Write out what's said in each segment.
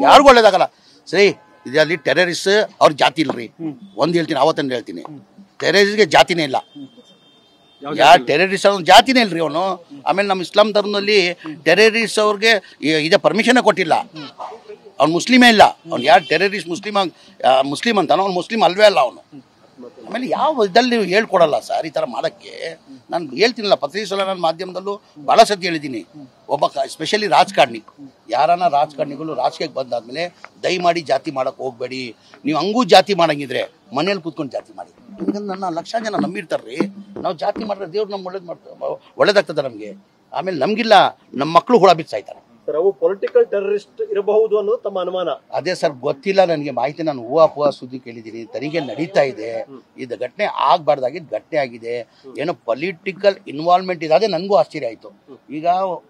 ಯಾರಿಗೂ ಒಳ್ಳೇದಾಗಲ್ಲ. ಸರಿ, ಇದರಲ್ಲಿ ಟೆರರಿಸ್ಟ್ ಅವ್ರ ಜಾತಿ ಇಲ್ರಿ. ಒಂದು ಹೇಳ್ತೀನಿ, ಅವತ್ತಂದು ಹೇಳ್ತೀನಿ, ಟೆರರಿಸ್ಟ್ಗೆ ಜಾತಿನೇ ಇಲ್ಲ. ಯಾರು ಟೆರರಿಸ್ಟ್ ಅವ್ನ ಜಾತಿನೇ ಇಲ್ರಿ ಅವನು. ಆಮೇಲೆ ನಮ್ಮ ಇಸ್ಲಾಂ ಧರ್ಮದಲ್ಲಿ ಟೆರರಿಸ್ಟ್ ಅವ್ರಿಗೆ ಇದೇ ಪರ್ಮಿಷನ್ ಕೊಟ್ಟಿಲ್ಲ. ಅವ್ನು ಮುಸ್ಲಿಮೇ ಇಲ್ಲ. ಅವ್ನು ಯಾರು ಟೆರರಿಸ್ಟ್ ಮುಸ್ಲಿಂ ಅಂತಾನೋ ಅವ್ನು ಮುಸ್ಲಿಂ ಅಲ್ವೇ ಅಲ್ಲ ಅವನು. ಆಮೇಲೆ ಯಾವ ಇದಲ್ಲಿ ಹೇಳ್ಕೊಡಲ್ಲ ಸರ್ ಈ ಥರ ಮಾಡೋಕ್ಕೆ. ನಾನು ಹೇಳ್ತೀನಲ್ಲ, ಪ್ರತಿ ಸಲ ನನ್ನ ಮಾಧ್ಯಮದಲ್ಲೂ ಭಾಳ ಸತಿ ಹೇಳಿದ್ದೀನಿ, ಒಬ್ಬ ಸ್ಪೆಷಲಿ ರಾಜಕಾರಣಿ, ಯಾರನ್ನ ರಾಜಕಾರಣಿಗಳು ರಾಜಕೀಯಕ್ಕೆ ಬಂದಾದ್ಮೇಲೆ ದಯಮಾಡಿ ಜಾತಿ ಮಾಡೋಕ್ಕೆ ಹೋಗಬೇಡಿ. ನೀವು ಹಂಗೂ ಜಾತಿ ಮಾಡಂಗಿದ್ರೆ ಮನೇಲಿ ಕೂತ್ಕೊಂಡು ಜಾತಿ ಮಾಡಿ. ಯಾಕಂದ್ರೆ ನನ್ನ ಲಕ್ಷ ಜನ ನಂಬಿರ್ತಾರ್ರಿ. ನಾವು ಜಾತಿ ಮಾಡಿದ್ರೆ ದೇವ್ರು ನಮ್ಗೆ ಒಳ್ಳೇದಾಗ್ತದೆ ನಮಗೆ. ಆಮೇಲೆ ನಮಗಿಲ್ಲ, ನಮ್ಮ ಮಕ್ಕಳು ಹುಳ ಬಿದ್ದು ಸಾಯ್ತಾರೆ. ಅವು ಪೊಲಿಟಿಕಲ್ ಟೆರರಿಸ್ಟ್ ಇರಬಹುದು ಅನ್ನೋದು ತಮ್ಮ ಅನುಮಾನ. ಅದೇ ಸರ್, ಗೊತ್ತಿಲ್ಲ ನನಗೆ ಮಾಹಿತಿ. ನಾನು ಹೂವಾ ಸುದ್ದಿ ಕೇಳಿದ್ದೀನಿ. ತನಿಖೆ ನಡೀತಾ ಇದೆ. ಇದು ಘಟನೆ ಆಗಬಾರ್ದಾಗಿದ್ದು ಘಟನೆ ಆಗಿದೆ. ಏನೋ ಪೊಲಿಟಿಕಲ್ ಇನ್ವಾಲ್ವ್ಮೆಂಟ್ ಇದೆ. ಅದೇ ನನಗೂ ಆಶ್ಚರ್ಯ ಆಯಿತು. ಈಗ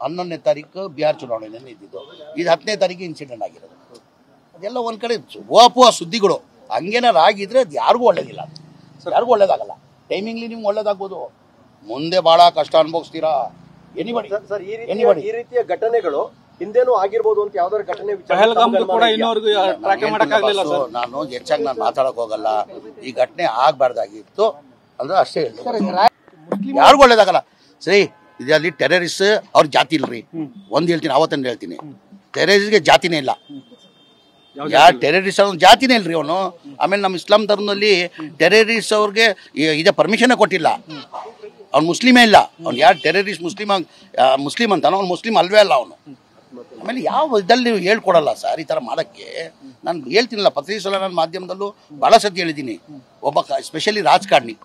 11ನೇ ತಾರೀಕು ಬಿಹಾರ್ ಚುನಾವಣೆ ಇದ್ದಿದ್ದು, ಇದು 10ನೇ ತಾರೀಕು ಇನ್ಸಿಡೆಂಟ್ ಆಗಿರೋದು. ಅದೆಲ್ಲ ಒಂದು ಕಡೆ ಹೂವಾ ಸುದ್ದಿಗಳು. ಹಂಗೇನಾರು ಆಗಿದ್ರೆ ಅದು ಯಾರಿಗೂ ಒಳ್ಳೇದಿಲ್ಲ, ಯಾರಿಗೂ ಒಳ್ಳೇದಾಗಲ್ಲ. ಟೈಮಿಂಗ್ಲಿ ನಿಮ್ಗೆ ಒಳ್ಳೇದಾಗ್ಬೋದು, ಮುಂದೆ ಭಾಳ ಕಷ್ಟ ಅನುಭವಿಸ್ತೀರಾ. ಈ ರೀತಿಯ ಘಟನೆಗಳು ಹಿಂದೇನೂ ಆಗಿರ್ಬೋದು ಅಂತ ಯಾವ್ದಾದ್ರು ಘಟನೆ ನಾನು ಹೆಚ್ಚಾಗಿ ಮಾತಾಡಕ್ ಹೋಗಲ್ಲ. ಈ ಘಟನೆ ಆಗ್ಬಾರ್ದಾಗಿತ್ತು ಅಂದ್ರೆ ಅಷ್ಟೇ ಹೇಳ್ತೀನಿ. ಯಾರಿಗೂ ಒಳ್ಳೇದಾಗಲ್ಲ. ಸರಿ, ಇದರಲ್ಲಿ ಟೆರರಿಸ್ಟ್ ಅವ್ರ ಜಾತಿ ಇಲ್ರಿ. ಒಂದು ಹೇಳ್ತೀನಿ, ಅವತ್ತಂದು ಹೇಳ್ತೀನಿ, ಟೆರರಿಸ್ಟ್ಗೆ ಜಾತಿನೇ ಇಲ್ಲ. ಯಾರು ಟೆರರಿಸ್ಟ್ ಅವ್ನ ಜಾತಿನೇ ಇಲ್ರಿ ಅವನು. ಆಮೇಲೆ ನಮ್ಮ ಇಸ್ಲಾಂ ಧರ್ಮದಲ್ಲಿ ಟೆರರಿಸ್ಟ್ ಅವ್ರಿಗೆ ಇದೇ ಪರ್ಮಿಷನ್ ಕೊಟ್ಟಿಲ್ಲ. ಅವ್ನು ಮುಸ್ಲಿಮೇ ಇಲ್ಲ. ಅವ್ನು ಯಾರು ಟೆರರಿಸ್ಟ್ ಮುಸ್ಲಿಂ ಅಂತಾನೋ ಅವ್ನು ಮುಸ್ಲಿಂ ಅಲ್ವೇ ಅಲ್ಲ ಅವನು. ಆಮೇಲೆ ಯಾವ ಇದಲ್ಲಿ ಹೇಳ್ಕೊಡಲ್ಲ ಸರ್ ಈ ಥರ ಮಾಡೋಕ್ಕೆ. ನಾನು ಹೇಳ್ತೀನಲ್ಲ, ಪ್ರತಿ ಸಲ ನನ್ನ ಮಾಧ್ಯಮದಲ್ಲೂ ಭಾಳ ಸತಿ ಹೇಳಿದ್ದೀನಿ, ಒಬ್ಬ ಸ್ಪೆಷಲಿ ರಾಜಕಾರಣಿ,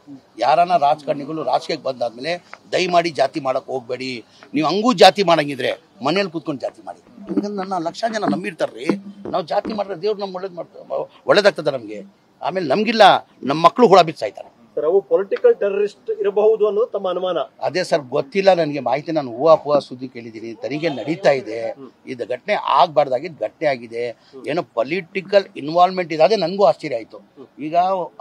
ಯಾರನ್ನ ರಾಜಕಾರಣಿಗಳು ರಾಜಕೀಯಕ್ಕೆ ಬಂದಾದ್ಮೇಲೆ ದಯಮಾಡಿ ಜಾತಿ ಮಾಡೋಕ್ಕೆ ಹೋಗಬೇಡಿ. ನೀವು ಹಂಗೂ ಜಾತಿ ಮಾಡಂಗಿದ್ರೆ ಮನೇಲಿ ಕೂತ್ಕೊಂಡು ಜಾತಿ ಮಾಡಿ. ಯಾಕಂದ್ರೆ ನನ್ನ ಲಕ್ಷ ಜನ ನಂಬಿರ್ತಾರ್ರಿ. ನಾವು ಜಾತಿ ಮಾಡಿದ್ರೆ ದೇವ್ರು ನಮ್ಗೆ ಒಳ್ಳೇದಾಗ್ತದೆ ನಮಗೆ. ಆಮೇಲೆ ನಮಗಿಲ್ಲ, ನಮ್ಮ ಮಕ್ಕಳು ಹುಳ ಬಿದ್ದು ಸಾಯ್ತಾರೆ. ಅವು ಪೊಲಿಟಿಕಲ್ ಟೆರರಿಸ್ಟ್ ಇರಬಹುದು ಅನ್ನೋದು ತಮ್ಮ ಅನುಮಾನ. ಅದೇ ಸರ್, ಗೊತ್ತಿಲ್ಲ ನನಗೆ ಮಾಹಿತಿ. ನಾನು ಹೂವಾ ಸುದ್ದಿ ಕೇಳಿದ್ದೀನಿ. ತನಿಖೆ ನಡೀತಾ ಇದೆ. ಇದು ಘಟನೆ ಆಗಬಾರ್ದಾಗಿದ್ದು ಘಟನೆ ಆಗಿದೆ. ಏನೋ ಪೊಲಿಟಿಕಲ್ ಇನ್ವಾಲ್ವ್ಮೆಂಟ್ ಇದೆ. ಅದೇ ನನಗೂ ಆಶ್ಚರ್ಯ ಆಯಿತು. ಈಗ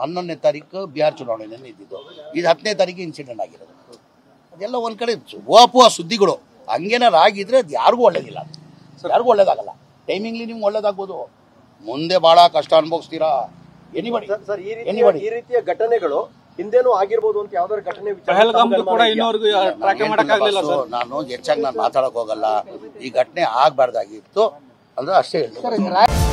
11ನೇ ತಾರೀಕು ಬಿಹಾರ್ ಚುನಾವಣೆ ಇದ್ದಿದ್ದು, ಇದು 10ನೇ ತಾರೀಕು ಇನ್ಸಿಡೆಂಟ್ ಆಗಿರೋದು. ಅದೆಲ್ಲ ಒಂದು ಕಡೆ ಹೂವಾ ಸುದ್ದಿಗಳು. ಹಂಗೇನಾರು ಆಗಿದ್ರೆ ಅದು ಯಾರಿಗೂ ಒಳ್ಳೇದಿಲ್ಲ, ಯಾರಿಗೂ ಒಳ್ಳೇದಾಗಲ್ಲ. ಟೈಮಿಂಗ್ಲಿ ನಿಮ್ಗೆ ಒಳ್ಳೇದಾಗ್ಬೋದು, ಮುಂದೆ ಭಾಳ ಕಷ್ಟ ಅನುಭವಿಸ್ತೀರಾ. ಈ ರೀತಿಯ ಘಟನೆಗಳು ಹಿಂದೇನೂ ಆಗಿರ್ಬೋದು ಅಂತ ಯಾವ್ದಾದ್ರು ಘಟನೆ ನಾನು ಹೆಚ್ಚಾಗಿ ಮಾತಾಡಕ್ ಹೋಗಲ್ಲ. ಈ ಘಟನೆ ಆಗ್ಬಾರ್ದಾಗಿತ್ತು ಅಂದ್ರೆ ಅಷ್ಟೇ ಹೇಳ್ತೀನಿ.